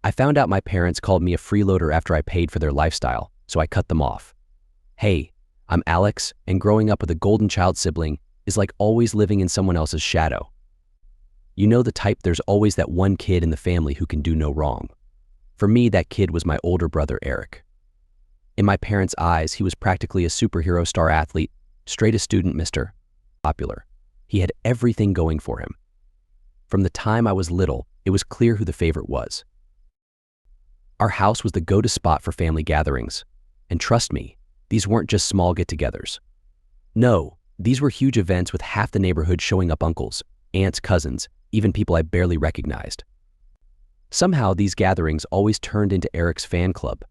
I found out my parents called me a freeloader after I paid for their lifestyle, so I cut them off. Hey, I'm Alex, and growing up with a golden child sibling is like always living in someone else's shadow. You know the type, there's always that one kid in the family who can do no wrong. For me, that kid was my older brother, Eric. In my parents' eyes, he was practically a superhero star athlete, straight A student, Mr. Popular. He had everything going for him. From the time I was little, it was clear who the favorite was. Our house was the go-to spot for family gatherings. And trust me, these weren't just small get-togethers. No, these were huge events with half the neighborhood showing up, uncles, aunts, cousins, even people I barely recognized. Somehow, these gatherings always turned into Eric's fan club.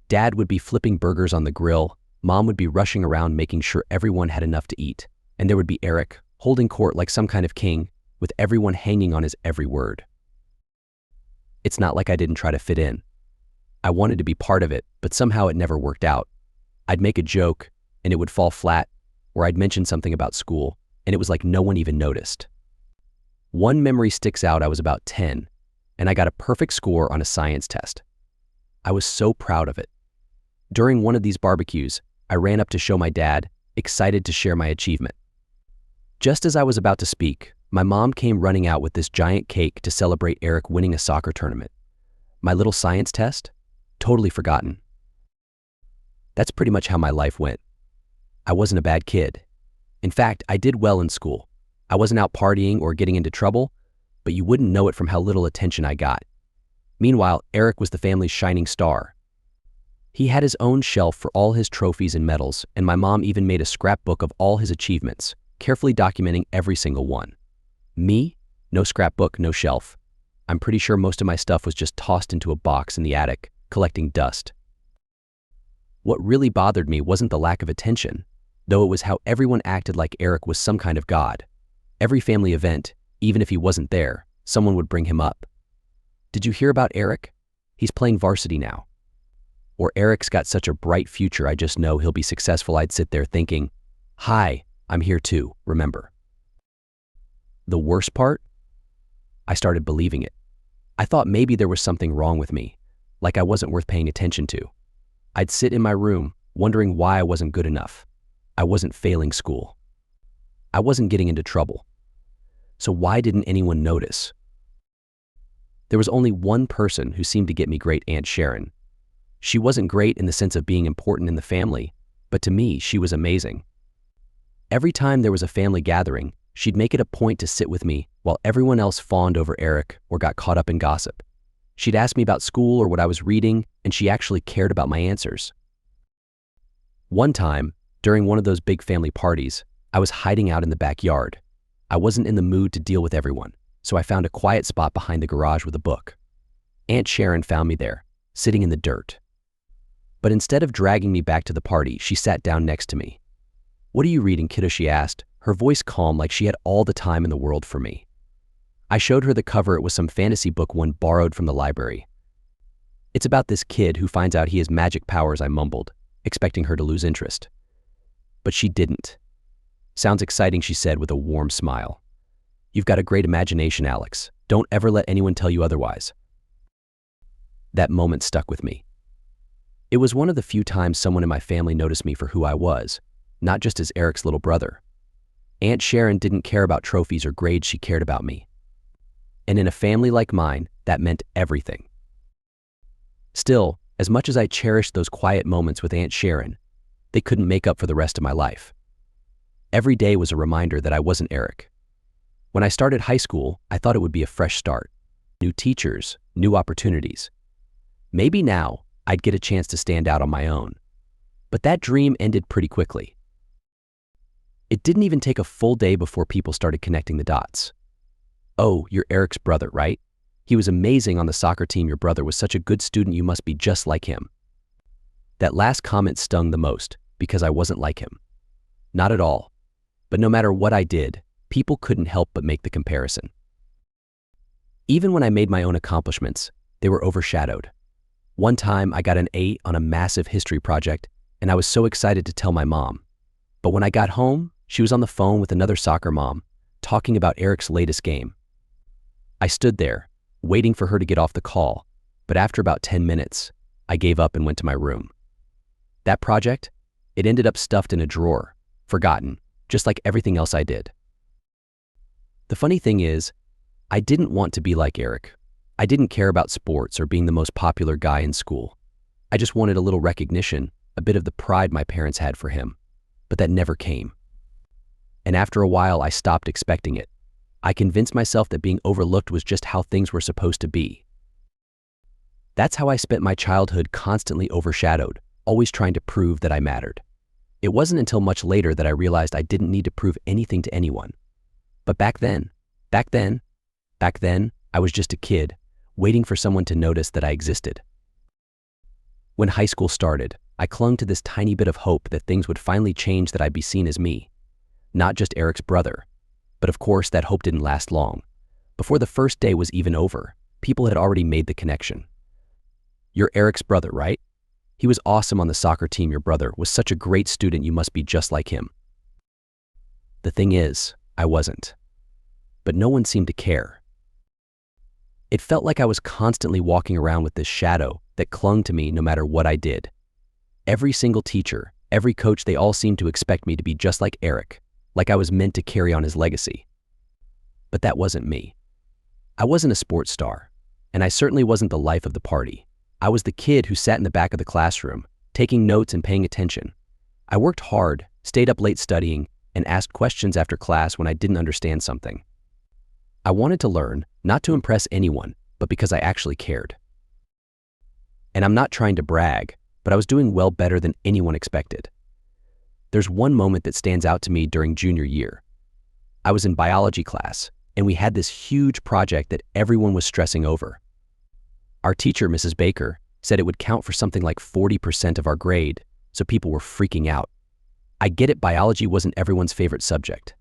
Dad would be flipping burgers on the grill, Mom would be rushing around making sure everyone had enough to eat, and there would be Eric, holding court like some kind of king, with everyone hanging on his every word. It's not like I didn't try to fit in. I wanted to be part of it, but somehow it never worked out. I'd make a joke, and it would fall flat, or I'd mention something about school, and it was like no one even noticed. One memory sticks out. I was about 10, and I got a perfect score on a science test. I was so proud of it. During one of these barbecues, I ran up to show my dad, excited to share my achievement. Just as I was about to speak, my mom came running out with this giant cake to celebrate Eric winning a soccer tournament. My little science test? Totally forgotten. That's pretty much how my life went. I wasn't a bad kid. In fact, I did well in school. I wasn't out partying or getting into trouble, but you wouldn't know it from how little attention I got. Meanwhile, Eric was the family's shining star. He had his own shelf for all his trophies and medals, and my mom even made a scrapbook of all his achievements, carefully documenting every single one. Me? No scrapbook, no shelf. I'm pretty sure most of my stuff was just tossed into a box in the attic, collecting dust. What really bothered me wasn't the lack of attention, though it was how everyone acted like Eric was some kind of god. Every family event, even if he wasn't there, someone would bring him up. Did you hear about Eric? He's playing varsity now. Or Eric's got such a bright future, I just know he'll be successful. I'd sit there thinking, hi, I'm here too, remember? The worst part? I started believing it. I thought maybe there was something wrong with me, like I wasn't worth paying attention to. I'd sit in my room, wondering why I wasn't good enough. I wasn't failing school. I wasn't getting into trouble. So why didn't anyone notice? There was only one person who seemed to get me, great Aunt Sharon. She wasn't great in the sense of being important in the family, but to me, she was amazing. Every time there was a family gathering, she'd make it a point to sit with me while everyone else fawned over Eric or got caught up in gossip. She'd ask me about school or what I was reading, and she actually cared about my answers. One time, during one of those big family parties, I was hiding out in the backyard. I wasn't in the mood to deal with everyone, so I found a quiet spot behind the garage with a book. Aunt Sharon found me there, sitting in the dirt. But instead of dragging me back to the party, she sat down next to me. "What are you reading, kiddo?" she asked, her voice calm like she had all the time in the world for me. I showed her the cover. It was some fantasy book one borrowed from the library. "It's about this kid who finds out he has magic powers," I mumbled, expecting her to lose interest. But she didn't. "Sounds exciting," she said with a warm smile. "You've got a great imagination, Alex. Don't ever let anyone tell you otherwise." That moment stuck with me. It was one of the few times someone in my family noticed me for who I was, not just as Eric's little brother. Aunt Sharon didn't care about trophies or grades, she cared about me. And in a family like mine, that meant everything. Still, as much as I cherished those quiet moments with Aunt Sharon, they couldn't make up for the rest of my life. Every day was a reminder that I wasn't Eric. When I started high school, I thought it would be a fresh start. New teachers, new opportunities. Maybe now, I'd get a chance to stand out on my own. But that dream ended pretty quickly. It didn't even take a full day before people started connecting the dots. "Oh, you're Eric's brother, right? He was amazing on the soccer team. Your brother was such a good student. You must be just like him." That last comment stung the most because I wasn't like him. Not at all. But no matter what I did, people couldn't help but make the comparison. Even when I made my own accomplishments, they were overshadowed. One time, I got an A on a massive history project, and I was so excited to tell my mom. But when I got home, she was on the phone with another soccer mom, talking about Eric's latest game. I stood there, waiting for her to get off the call, but after about 10 minutes, I gave up and went to my room. That project, it ended up stuffed in a drawer, forgotten, just like everything else I did. The funny thing is, I didn't want to be like Eric. I didn't care about sports or being the most popular guy in school. I just wanted a little recognition, a bit of the pride my parents had for him. But that never came. And after a while, I stopped expecting it. I convinced myself that being overlooked was just how things were supposed to be. That's how I spent my childhood, constantly overshadowed, always trying to prove that I mattered. It wasn't until much later that I realized I didn't need to prove anything to anyone. But back then, I was just a kid, waiting for someone to notice that I existed. When high school started, I clung to this tiny bit of hope that things would finally change, that I'd be seen as me, not just Eric's brother. But of course, that hope didn't last long. Before the first day was even over, people had already made the connection. "You're Eric's brother, right? He was awesome on the soccer team. Your brother was such a great student. You must be just like him." The thing is, I wasn't. But no one seemed to care. It felt like I was constantly walking around with this shadow that clung to me no matter what I did. Every single teacher, every coach, they all seemed to expect me to be just like Eric, like I was meant to carry on his legacy. But that wasn't me. I wasn't a sports star, and I certainly wasn't the life of the party. I was the kid who sat in the back of the classroom, taking notes and paying attention. I worked hard, stayed up late studying, and asked questions after class when I didn't understand something. I wanted to learn, not to impress anyone, but because I actually cared. And I'm not trying to brag, but I was doing well, better than anyone expected. There's one moment that stands out to me during junior year. I was in biology class, and we had this huge project that everyone was stressing over. Our teacher, Mrs. Baker, said it would count for something like 40% of our grade, so people were freaking out. I get it, biology wasn't everyone's favorite subject,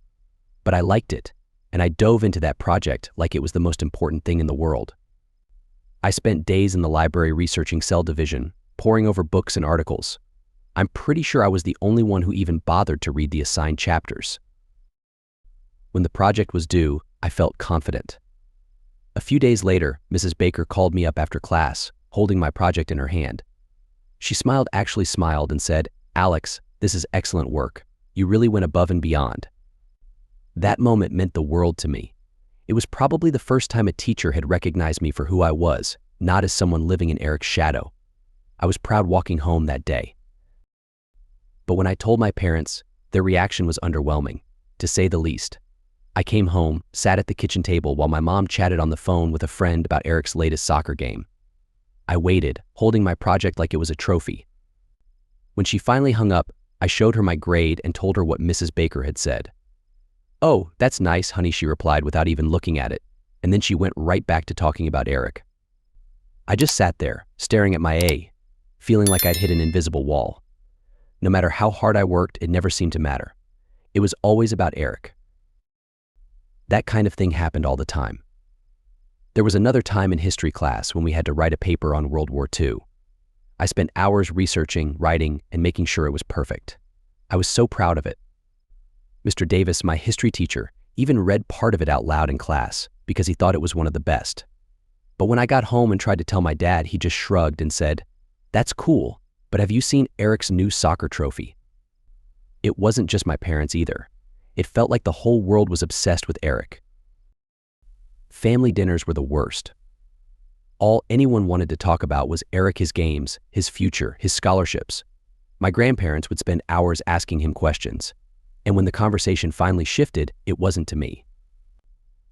but I liked it, and I dove into that project like it was the most important thing in the world. I spent days in the library researching cell division, poring over books and articles. I'm pretty sure I was the only one who even bothered to read the assigned chapters. When the project was due, I felt confident. A few days later, Mrs. Baker called me up after class, holding my project in her hand. She actually smiled and said, "Alex, this is excellent work. You really went above and beyond." That moment meant the world to me. It was probably the first time a teacher had recognized me for who I was, not as someone living in Eric's shadow. I was proud walking home that day. But when I told my parents, their reaction was underwhelming, to say the least. I came home, sat at the kitchen table while my mom chatted on the phone with a friend about Eric's latest soccer game. I waited, holding my project like it was a trophy. When she finally hung up, I showed her my grade and told her what Mrs. Baker had said. "Oh, that's nice, honey," she replied without even looking at it, and then she went right back to talking about Eric. I just sat there, staring at my A, feeling like I'd hit an invisible wall. No matter how hard I worked, it never seemed to matter. It was always about Eric. That kind of thing happened all the time. There was another time in history class when we had to write a paper on World War II. I spent hours researching, writing, and making sure it was perfect. I was so proud of it. Mr. Davis, my history teacher, even read part of it out loud in class because he thought it was one of the best. But when I got home and tried to tell my dad, he just shrugged and said, "That's cool, but have you seen Eric's new soccer trophy?" It wasn't just my parents either. It felt like the whole world was obsessed with Eric. Family dinners were the worst. All anyone wanted to talk about was Eric, his games, his future, his scholarships. My grandparents would spend hours asking him questions. And when the conversation finally shifted, it wasn't to me.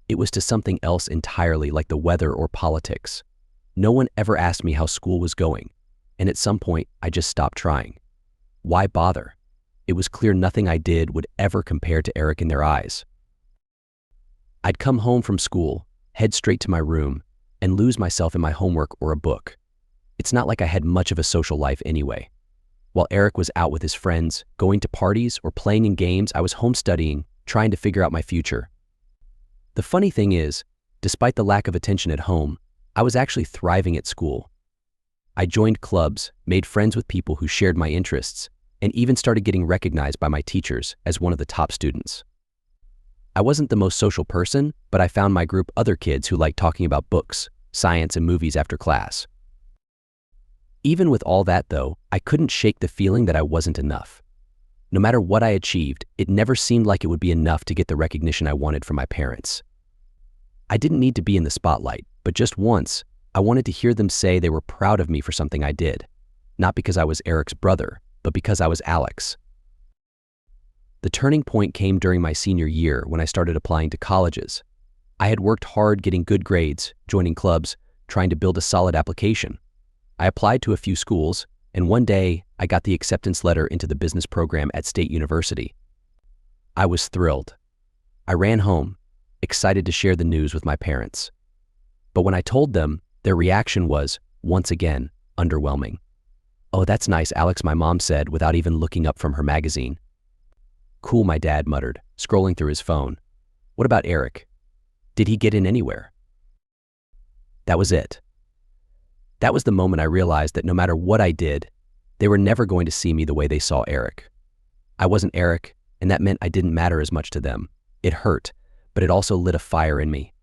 It was to something else entirely, like the weather or politics. No one ever asked me how school was going, and at some point, I just stopped trying. Why bother? It was clear nothing I did would ever compare to Eric in their eyes. I'd come home from school, head straight to my room, and lose myself in my homework or a book. It's not like I had much of a social life anyway. While Eric was out with his friends, going to parties or playing in games, I was home studying, trying to figure out my future. The funny thing is, despite the lack of attention at home, I was actually thriving at school. I joined clubs, made friends with people who shared my interests, and even started getting recognized by my teachers as one of the top students. I wasn't the most social person, but I found my group other kids who liked talking about books, science, and movies after class. Even with all that, though, I couldn't shake the feeling that I wasn't enough. No matter what I achieved, it never seemed like it would be enough to get the recognition I wanted from my parents. I didn't need to be in the spotlight, but just once, I wanted to hear them say they were proud of me for something I did. Not because I was Eric's brother, but because I was Alex. The turning point came during my senior year when I started applying to colleges. I had worked hard getting good grades, joining clubs, trying to build a solid application. I applied to a few schools, and one day I got the acceptance letter into the business program at State University. I was thrilled. I ran home, excited to share the news with my parents. But when I told them, their reaction was, once again, underwhelming. "Oh, that's nice, Alex," my mom said without even looking up from her magazine. "Cool," my dad muttered, scrolling through his phone. "What about Eric? Did he get in anywhere?" That was it. That was the moment I realized that no matter what I did, they were never going to see me the way they saw Eric. I wasn't Eric, and that meant I didn't matter as much to them. It hurt, but it also lit a fire in me.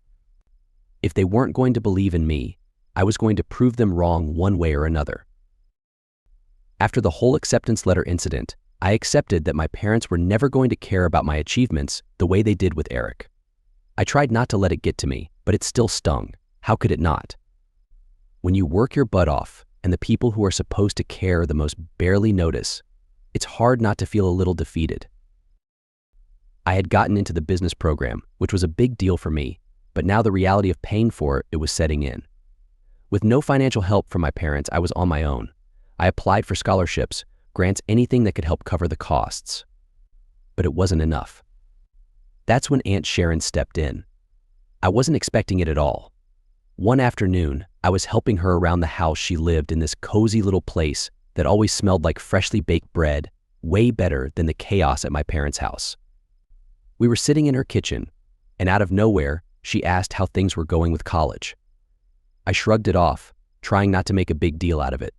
If they weren't going to believe in me, I was going to prove them wrong one way or another. After the whole acceptance letter incident, I accepted that my parents were never going to care about my achievements the way they did with Eric. I tried not to let it get to me, but it still stung. How could it not? When you work your butt off and the people who are supposed to care the most barely notice, it's hard not to feel a little defeated. I had gotten into the business program, which was a big deal for me, but now the reality of paying for it was setting in. With no financial help from my parents, I was on my own. I applied for scholarships, grants, anything that could help cover the costs. But it wasn't enough. That's when Aunt Sharon stepped in. I wasn't expecting it at all. One afternoon, I was helping her around the house she lived in, this cozy little place that always smelled like freshly baked bread, way better than the chaos at my parents' house. We were sitting in her kitchen, and out of nowhere, she asked how things were going with college. I shrugged it off, trying not to make a big deal out of it.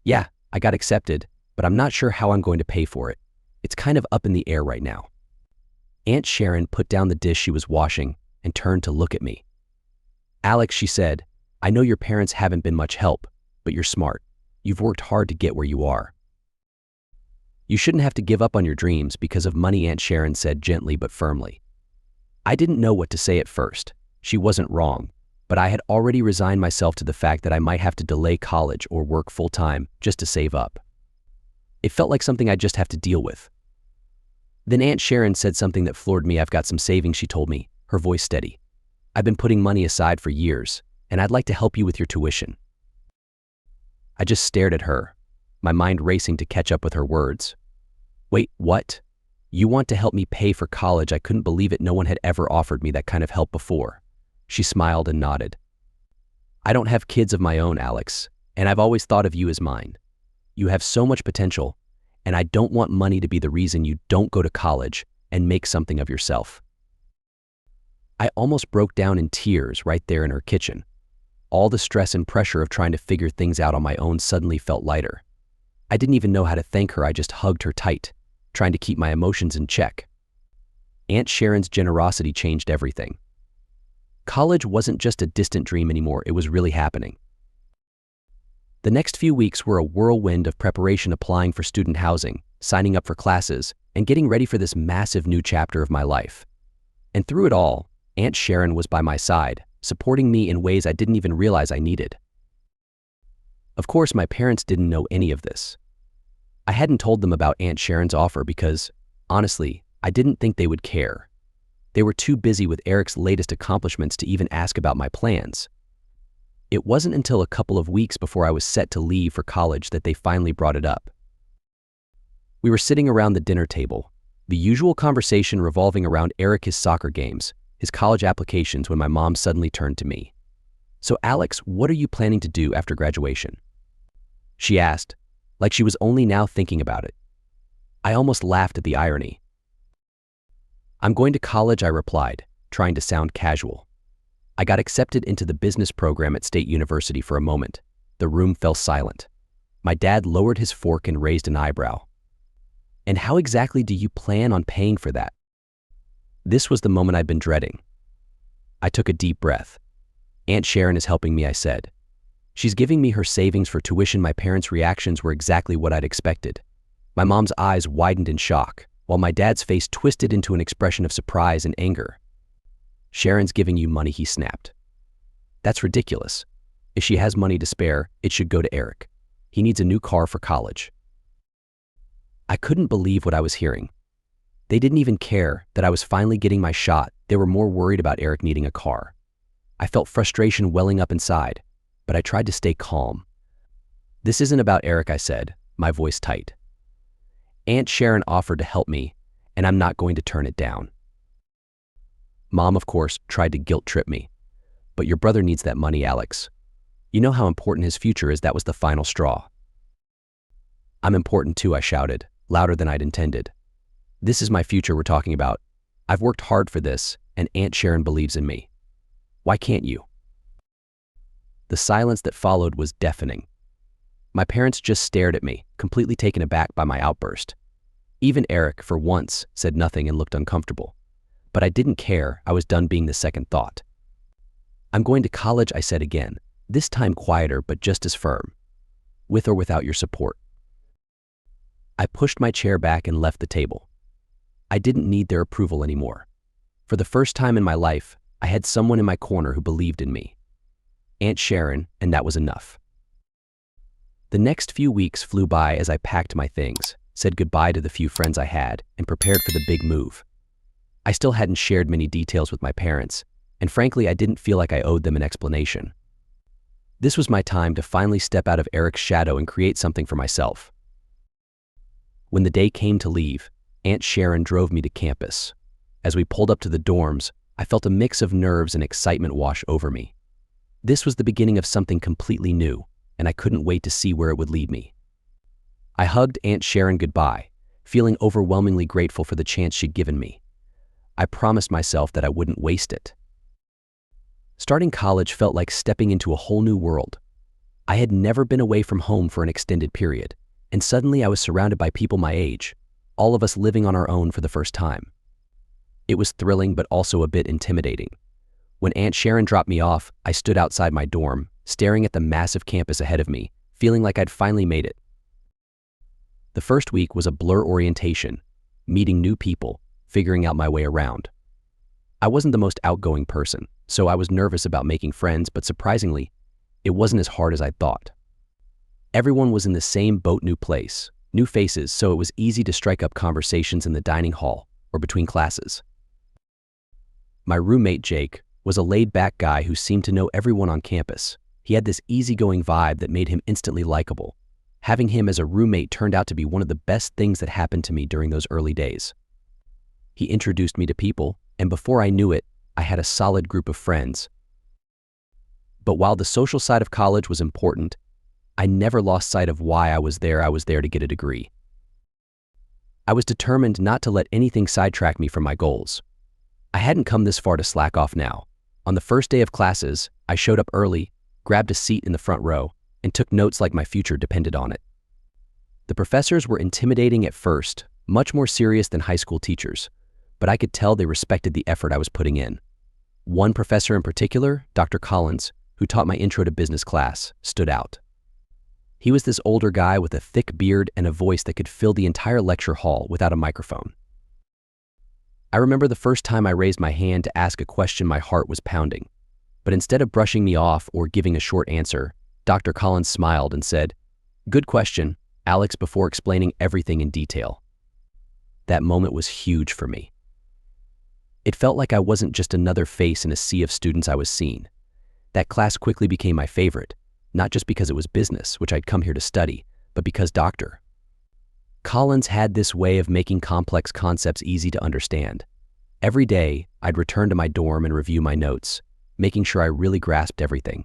"Yeah, I got accepted, but I'm not sure how I'm going to pay for it. It's kind of up in the air right now." Aunt Sharon put down the dish she was washing and turned to look at me. "Alex," she said, "I know your parents haven't been much help, but you're smart. You've worked hard to get where you are. You shouldn't have to give up on your dreams because of money," Aunt Sharon said gently but firmly. I didn't know what to say at first. She wasn't wrong, but I had already resigned myself to the fact that I might have to delay college or work full-time just to save up. It felt like something I'd just have to deal with. Then Aunt Sharon said something that floored me. "I've got some savings," she told me, her voice steady. "I've been putting money aside for years, and I'd like to help you with your tuition." I just stared at her, my mind racing to catch up with her words. "Wait, what? You want to help me pay for college?" I couldn't believe it. No one had ever offered me that kind of help before. She smiled and nodded. "I don't have kids of my own, Alex, and I've always thought of you as mine. You have so much potential, and I don't want money to be the reason you don't go to college and make something of yourself." I almost broke down in tears right there in her kitchen. All the stress and pressure of trying to figure things out on my own suddenly felt lighter. I didn't even know how to thank her. I just hugged her tight, trying to keep my emotions in check. Aunt Sharon's generosity changed everything. College wasn't just a distant dream anymore, it was really happening. The next few weeks were a whirlwind of preparation, applying for student housing, signing up for classes, and getting ready for this massive new chapter of my life. And through it all, Aunt Sharon was by my side, supporting me in ways I didn't even realize I needed. Of course, my parents didn't know any of this. I hadn't told them about Aunt Sharon's offer because, honestly, I didn't think they would care. They were too busy with Eric's latest accomplishments to even ask about my plans. It wasn't until a couple of weeks before I was set to leave for college that they finally brought it up. We were sitting around the dinner table, the usual conversation revolving around Eric, his soccer games, his college applications, when my mom suddenly turned to me. "So Alex, what are you planning to do after graduation?" She asked, like she was only now thinking about it. I almost laughed at the irony. "I'm going to college," I replied, trying to sound casual. I got accepted into the business program at State University. For a moment, the room fell silent. My dad lowered his fork and raised an eyebrow. "And how exactly do you plan on paying for that?" This was the moment I'd been dreading. I took a deep breath. "Aunt Sharon is helping me," I said. She's giving me her savings for tuition. My parents' reactions were exactly what I'd expected. My mom's eyes widened in shock, while my dad's face twisted into an expression of surprise and anger. Sharon's giving you money, he snapped. That's ridiculous. If she has money to spare, it should go to Eric. He needs a new car for college. I couldn't believe what I was hearing. They didn't even care that I was finally getting my shot. They were more worried about Eric needing a car. I felt frustration welling up inside, but I tried to stay calm. This isn't about Eric, I said, my voice tight. Aunt Sharon offered to help me, and I'm not going to turn it down. Mom, of course, tried to guilt trip me. But your brother needs that money, Alex. You know how important his future is. That was the final straw. I'm important too, I shouted, louder than I'd intended. This is my future we're talking about. I've worked hard for this, and Aunt Sharon believes in me. Why can't you? The silence that followed was deafening. My parents just stared at me, completely taken aback by my outburst. Even Eric, for once, said nothing and looked uncomfortable. But I didn't care. I was done being the second thought. I'm going to college, I said again, this time quieter but just as firm. With or without your support. I pushed my chair back and left the table. I didn't need their approval anymore. For the first time in my life, I had someone in my corner who believed in me. Aunt Sharon, and that was enough. The next few weeks flew by as I packed my things, said goodbye to the few friends I had, and prepared for the big move. I still hadn't shared many details with my parents, and frankly, I didn't feel like I owed them an explanation. This was my time to finally step out of Eric's shadow and create something for myself. When the day came to leave, Aunt Sharon drove me to campus. As we pulled up to the dorms, I felt a mix of nerves and excitement wash over me. This was the beginning of something completely new, and I couldn't wait to see where it would lead me. I hugged Aunt Sharon goodbye, feeling overwhelmingly grateful for the chance she'd given me. I promised myself that I wouldn't waste it. Starting college felt like stepping into a whole new world. I had never been away from home for an extended period, and suddenly I was surrounded by people my age, all of us living on our own for the first time. It was thrilling but also a bit intimidating. When Aunt Sharon dropped me off, I stood outside my dorm, staring at the massive campus ahead of me, feeling like I'd finally made it. The first week was a blur orientation, meeting new people, figuring out my way around. I wasn't the most outgoing person, so I was nervous about making friends, but surprisingly, it wasn't as hard as I thought. Everyone was in the same boat, new place, new faces, so it was easy to strike up conversations in the dining hall or between classes. My roommate, Jake, was a laid-back guy who seemed to know everyone on campus. He had this easygoing vibe that made him instantly likable. Having him as a roommate turned out to be one of the best things that happened to me during those early days. He introduced me to people, and before I knew it, I had a solid group of friends. But while the social side of college was important, I never lost sight of why I was there. I was there to get a degree. I was determined not to let anything sidetrack me from my goals. I hadn't come this far to slack off now. On the first day of classes, I showed up early, grabbed a seat in the front row, and took notes like my future depended on it. The professors were intimidating at first, much more serious than high school teachers, but I could tell they respected the effort I was putting in. One professor in particular, Dr. Collins, who taught my intro to business class, stood out. He was this older guy with a thick beard and a voice that could fill the entire lecture hall without a microphone. I remember the first time I raised my hand to ask a question, my heart was pounding. But instead of brushing me off or giving a short answer, Dr. Collins smiled and said, "Good question, Alex," before explaining everything in detail. That moment was huge for me. It felt like I wasn't just another face in a sea of students I was seeing. That class quickly became my favorite, not just because it was business, which I'd come here to study, but because Dr. Collins had this way of making complex concepts easy to understand. Every day, I'd return to my dorm and review my notes, making sure I really grasped everything.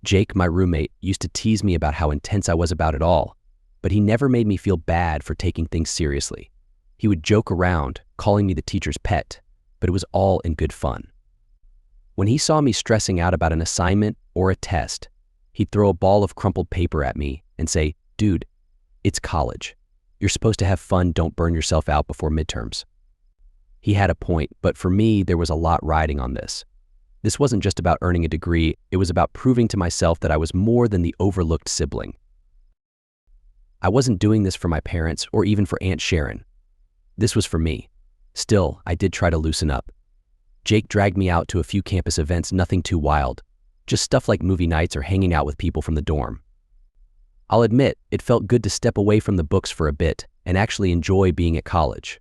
Jake, my roommate, used to tease me about how intense I was about it all, but he never made me feel bad for taking things seriously. He would joke around, calling me the teacher's pet, but it was all in good fun. When he saw me stressing out about an assignment or a test, he'd throw a ball of crumpled paper at me and say, "Dude, it's college. You're supposed to have fun, don't burn yourself out before midterms." He had a point, but for me, there was a lot riding on this. This wasn't just about earning a degree, it was about proving to myself that I was more than the overlooked sibling. I wasn't doing this for my parents or even for Aunt Sharon. This was for me. Still, I did try to loosen up. Jake dragged me out to a few campus events, nothing too wild, just stuff like movie nights or hanging out with people from the dorm. I'll admit, it felt good to step away from the books for a bit and actually enjoy being at college.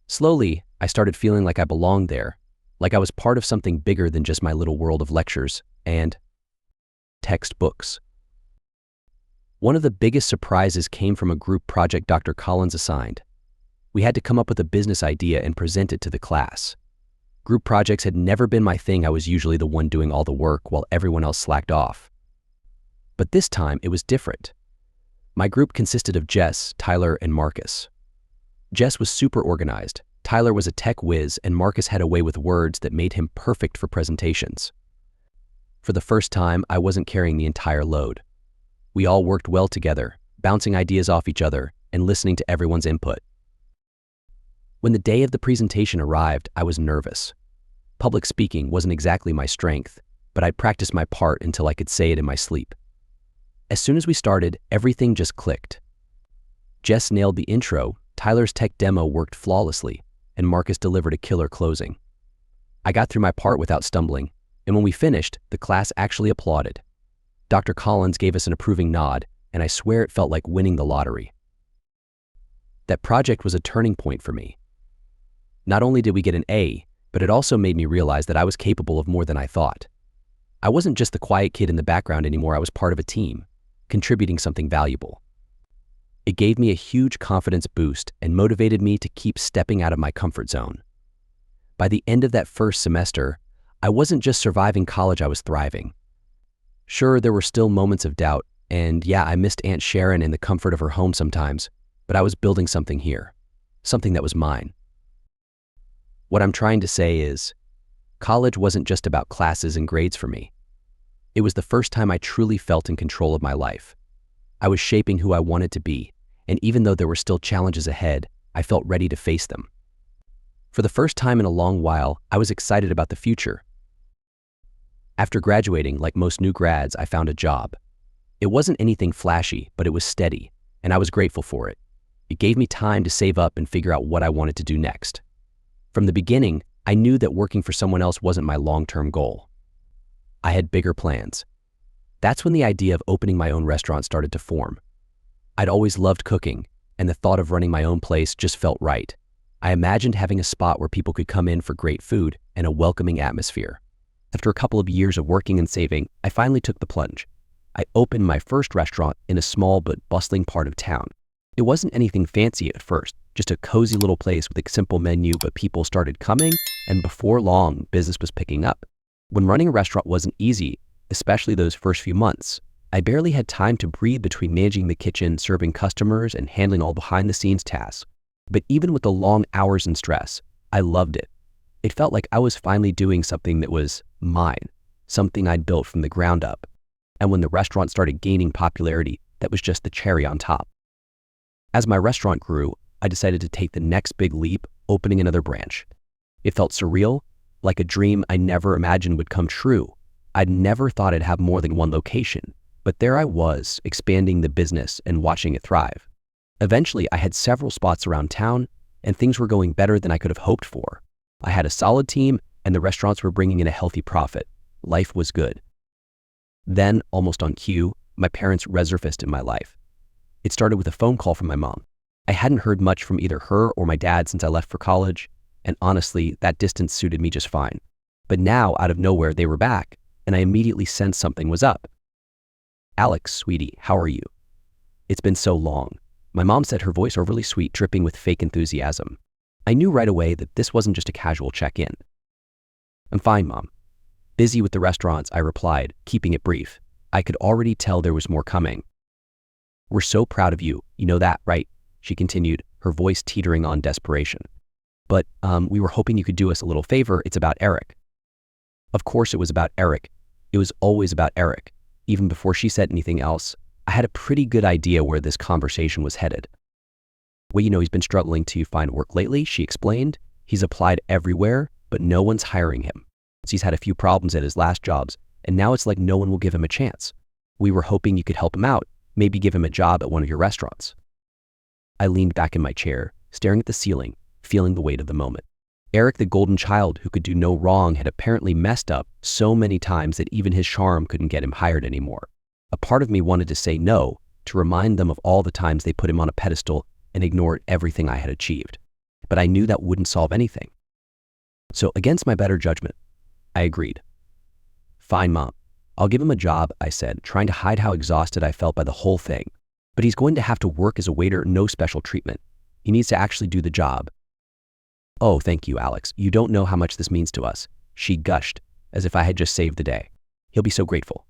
Slowly, I started feeling like I belonged there, like I was part of something bigger than just my little world of lectures and textbooks. One of the biggest surprises came from a group project Dr. Collins assigned. We had to come up with a business idea and present it to the class. Group projects had never been my thing. I was usually the one doing all the work while everyone else slacked off. But this time, it was different. My group consisted of Jess, Tyler, and Marcus. Jess was super organized, Tyler was a tech whiz, and Marcus had a way with words that made him perfect for presentations. For the first time, I wasn't carrying the entire load. We all worked well together, bouncing ideas off each other and listening to everyone's input. When the day of the presentation arrived, I was nervous. Public speaking wasn't exactly my strength, but I'd practiced my part until I could say it in my sleep. As soon as we started, everything just clicked. Jess nailed the intro, Tyler's tech demo worked flawlessly, and Marcus delivered a killer closing. I got through my part without stumbling, and when we finished, the class actually applauded. Dr. Collins gave us an approving nod, and I swear it felt like winning the lottery. That project was a turning point for me. Not only did we get an A, but it also made me realize that I was capable of more than I thought. I wasn't just the quiet kid in the background anymore. I was part of a team, contributing something valuable. It gave me a huge confidence boost and motivated me to keep stepping out of my comfort zone. By the end of that first semester, I wasn't just surviving college, I was thriving. Sure, there were still moments of doubt, and yeah, I missed Aunt Sharon and the comfort of her home sometimes, but I was building something here, something that was mine. What I'm trying to say is, college wasn't just about classes and grades for me. It was the first time I truly felt in control of my life. I was shaping who I wanted to be, and even though there were still challenges ahead, I felt ready to face them. For the first time in a long while, I was excited about the future. After graduating, like most new grads, I found a job. It wasn't anything flashy, but it was steady, and I was grateful for it. It gave me time to save up and figure out what I wanted to do next. From the beginning, I knew that working for someone else wasn't my long-term goal. I had bigger plans. That's when the idea of opening my own restaurant started to form. I'd always loved cooking, and the thought of running my own place just felt right. I imagined having a spot where people could come in for great food and a welcoming atmosphere. After a couple of years of working and saving, I finally took the plunge. I opened my first restaurant in a small but bustling part of town. It wasn't anything fancy at first, just a cozy little place with a simple menu, but people started coming, and before long, business was picking up. When running a restaurant wasn't easy, especially those first few months, I barely had time to breathe between managing the kitchen, serving customers, and handling all behind-the-scenes tasks. But even with the long hours and stress, I loved it. It felt like I was finally doing something that was mine, something I'd built from the ground up. And when the restaurant started gaining popularity, that was just the cherry on top. As my restaurant grew, I decided to take the next big leap, opening another branch. It felt surreal, like a dream I never imagined would come true. I'd never thought I'd have more than one location, but there I was, expanding the business and watching it thrive. Eventually, I had several spots around town, and things were going better than I could have hoped for. I had a solid team, and the restaurants were bringing in a healthy profit. Life was good. Then, almost on cue, my parents resurfaced in my life. It started with a phone call from my mom. I hadn't heard much from either her or my dad since I left for college, and honestly, that distance suited me just fine. But now, out of nowhere, they were back, and I immediately sensed something was up. "Alex, sweetie, how are you? It's been so long." My mom said, her voice overly sweet, dripping with fake enthusiasm. I knew right away that this wasn't just a casual check-in. "I'm fine, Mom. Busy with the restaurants," I replied, keeping it brief. I could already tell there was more coming. "We're so proud of you. You know that, right?" she continued, her voice teetering on desperation. "But we were hoping you could do us a little favor. It's about Eric." Of course it was about Eric. It was always about Eric. Even before she said anything else, I had a pretty good idea where this conversation was headed. "Well, he's been struggling to find work lately," she explained. "He's applied everywhere, but no one's hiring him. He's had a few problems at his last jobs, and now it's like no one will give him a chance. We were hoping you could help him out, maybe give him a job at one of your restaurants." I leaned back in my chair, staring at the ceiling, feeling the weight of the moment. Eric, the golden child who could do no wrong, had apparently messed up so many times that even his charm couldn't get him hired anymore. A part of me wanted to say no, to remind them of all the times they put him on a pedestal and ignored everything I had achieved. But I knew that wouldn't solve anything. So against my better judgment, I agreed. "Fine, Mom. I'll give him a job," I said, trying to hide how exhausted I felt by the whole thing. "But he's going to have to work as a waiter, no special treatment. He needs to actually do the job." "Oh, thank you, Alex. You don't know how much this means to us," she gushed, as if I had just saved the day. "He'll be so grateful."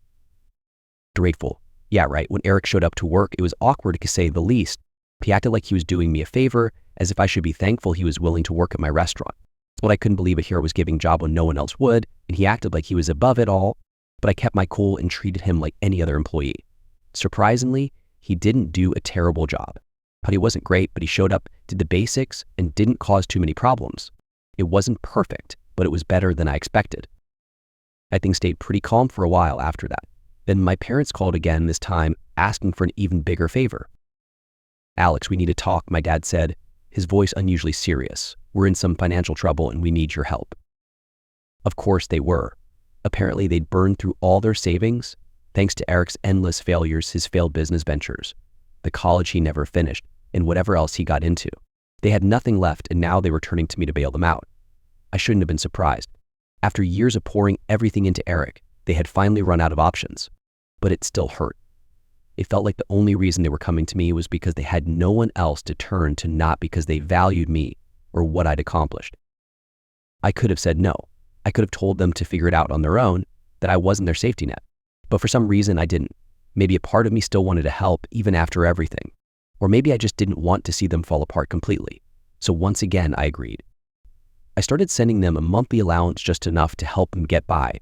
Grateful. Yeah, right. When Eric showed up to work, it was awkward to say the least. He acted like he was doing me a favor, as if I should be thankful he was willing to work at my restaurant. What I couldn't believe a hero was giving a job when no one else would, and he acted like he was above it all, but I kept my cool and treated him like any other employee. Surprisingly, he didn't do a terrible job. But he wasn't great, but he showed up, did the basics, and didn't cause too many problems. It wasn't perfect, but it was better than I expected. I think stayed pretty calm for a while after that. Then my parents called again, this time asking for an even bigger favor. "Alex, we need to talk," my dad said, his voice unusually serious. "We're in some financial trouble and we need your help." Of course they were. Apparently they'd burned through all their savings, thanks to Eric's endless failures, his failed business ventures, the college he never finished, and whatever else he got into. They had nothing left, and now they were turning to me to bail them out. I shouldn't have been surprised. After years of pouring everything into Eric, they had finally run out of options. But it still hurt. It felt like the only reason they were coming to me was because they had no one else to turn to, not because they valued me or what I'd accomplished. I could have said no. I could have told them to figure it out on their own, that I wasn't their safety net. But for some reason I didn't. Maybe a part of me still wanted to help even after everything. Or maybe I just didn't want to see them fall apart completely. So once again, I agreed. I started sending them a monthly allowance, just enough to help them get by.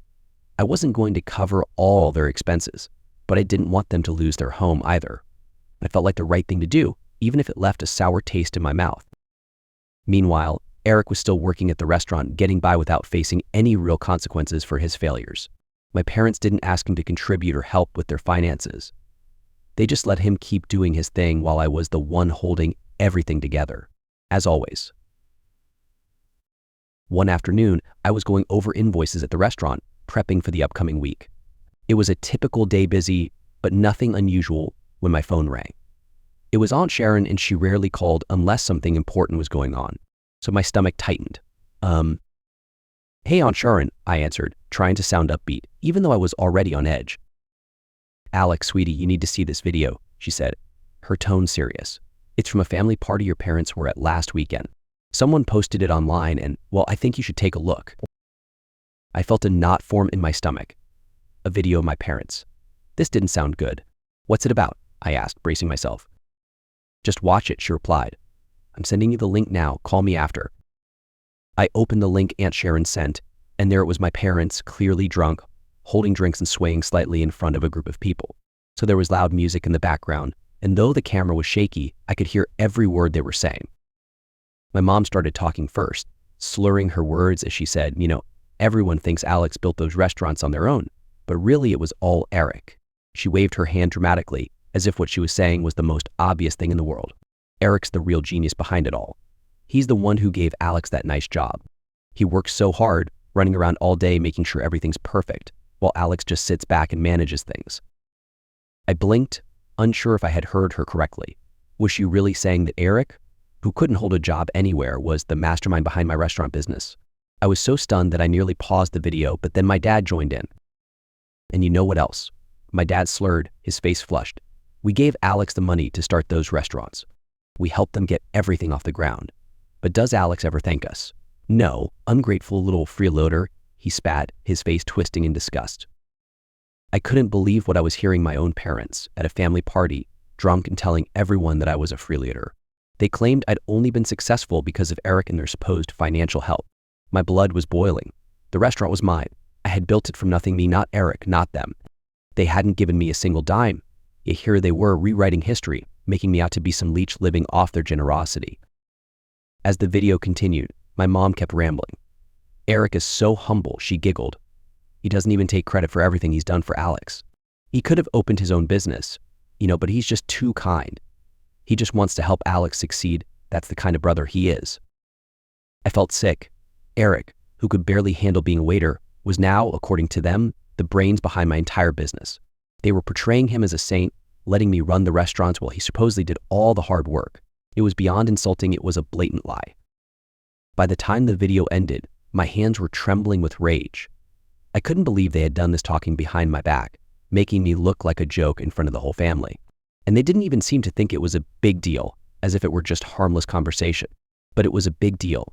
I wasn't going to cover all their expenses, but I didn't want them to lose their home either. I felt like the right thing to do, even if it left a sour taste in my mouth. Meanwhile, Eric was still working at the restaurant, getting by without facing any real consequences for his failures. My parents didn't ask him to contribute or help with their finances. They just let him keep doing his thing while I was the one holding everything together, as always. One afternoon, I was going over invoices at the restaurant, prepping for the upcoming week. It was a typical day, busy, but nothing unusual, when my phone rang. It was Aunt Sharon, and she rarely called unless something important was going on, so my stomach tightened. "Hey, Aunt Sharon," I answered, trying to sound upbeat, even though I was already on edge. "Alex, sweetie, you need to see this video," she said, her tone serious. "It's from a family party your parents were at last weekend. Someone posted it online and, well, I think you should take a look." I felt a knot form in my stomach. A video of my parents. This didn't sound good. "What's it about?" I asked, bracing myself. "Just watch it," she replied. "I'm sending you the link now. Call me after." I opened the link Aunt Sharon sent, and there it was, my parents, clearly drunk, holding drinks and swaying slightly in front of a group of people. So there was loud music in the background, and though the camera was shaky, I could hear every word they were saying. My mom started talking first, slurring her words as she said, "Everyone thinks Alex built those restaurants on their own, but really it was all Eric." She waved her hand dramatically, as if what she was saying was the most obvious thing in the world. Eric's the real genius behind it all. He's the one who gave Alex that nice job. He works so hard, running around all day making sure everything's perfect, while Alex just sits back and manages things. I blinked, unsure if I had heard her correctly. Was she really saying that Eric, who couldn't hold a job anywhere, was the mastermind behind my restaurant business? I was so stunned that I nearly paused the video, but then my dad joined in. "And you know what else?" My dad slurred, his face flushed. "We gave Alex the money to start those restaurants. We helped them get everything off the ground. But does Alex ever thank us? No, ungrateful little freeloader," he spat, his face twisting in disgust. I couldn't believe what I was hearing. My own parents, at a family party, drunk and telling everyone that I was a freeloader. They claimed I'd only been successful because of Eric and their supposed financial help. My blood was boiling. The restaurant was mine. I had built it from nothing, me, not Eric, not them. They hadn't given me a single dime, yet here they were rewriting history, making me out to be some leech living off their generosity. As the video continued, my mom kept rambling. Eric is so humble, she giggled. He doesn't even take credit for everything he's done for Alex. He could have opened his own business, but he's just too kind. He just wants to help Alex succeed. That's the kind of brother he is. I felt sick. Eric, who could barely handle being a waiter, was now, according to them, the brains behind my entire business. They were portraying him as a saint, letting me run the restaurants while he supposedly did all the hard work. It was beyond insulting. It was a blatant lie. By the time the video ended, my hands were trembling with rage. I couldn't believe they had done this talking behind my back, making me look like a joke in front of the whole family. And they didn't even seem to think it was a big deal, as if it were just harmless conversation. But it was a big deal.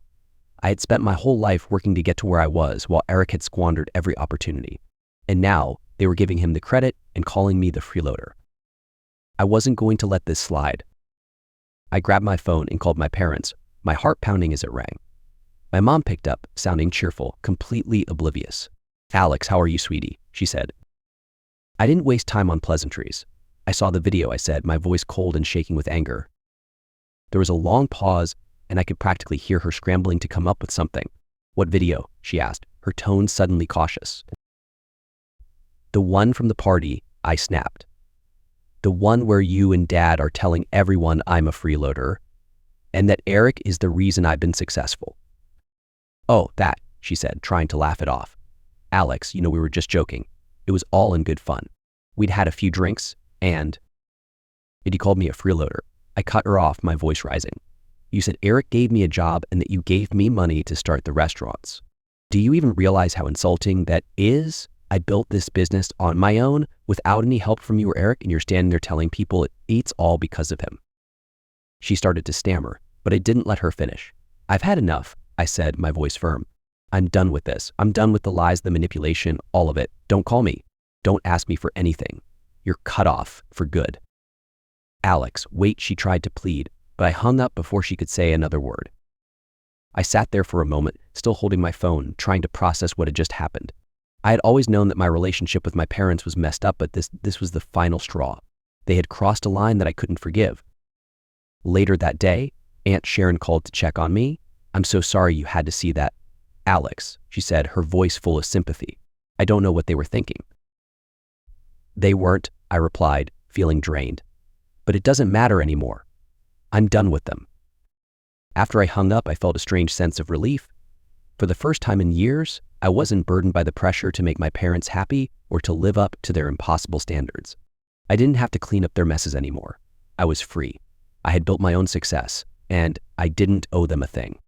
I had spent my whole life working to get to where I was, while Eric had squandered every opportunity. And now, they were giving him the credit and calling me the freeloader. I wasn't going to let this slide. I grabbed my phone and called my parents, my heart pounding as it rang. My mom picked up, sounding cheerful, completely oblivious. "Alex, how are you, sweetie?" she said. I didn't waste time on pleasantries. I saw the video, I said, my voice cold and shaking with anger. There was a long pause, and I could practically hear her scrambling to come up with something. "What video?" she asked, her tone suddenly cautious. "The one from the party," I snapped. "The one where you and Dad are telling everyone I'm a freeloader, and that Eric is the reason I've been successful." "Oh, that," she said, trying to laugh it off. "Alex, we were just joking. It was all in good fun. We'd had a few drinks, and..." "He called me a freeloader." I cut her off, my voice rising. "You said Eric gave me a job and that you gave me money to start the restaurants. Do you even realize how insulting that is? I built this business on my own without any help from you or Eric, and you're standing there telling people it's all because of him." She started to stammer, but I didn't let her finish. "I've had enough," I said, my voice firm. "I'm done with this. I'm done with the lies, the manipulation, all of it. Don't call me. Don't ask me for anything. You're cut off for good." "Alex, wait," she tried to plead, but I hung up before she could say another word. I sat there for a moment, still holding my phone, trying to process what had just happened. I had always known that my relationship with my parents was messed up, but this was the final straw. They had crossed a line that I couldn't forgive. Later that day, Aunt Sharon called to check on me. "I'm so sorry you had to see that, Alex," she said, her voice full of sympathy. "I don't know what they were thinking." "They weren't," I replied, feeling drained. "But it doesn't matter anymore. I'm done with them." After I hung up, I felt a strange sense of relief. For the first time in years, I wasn't burdened by the pressure to make my parents happy or to live up to their impossible standards. I didn't have to clean up their messes anymore. I was free. I had built my own success, and I didn't owe them a thing.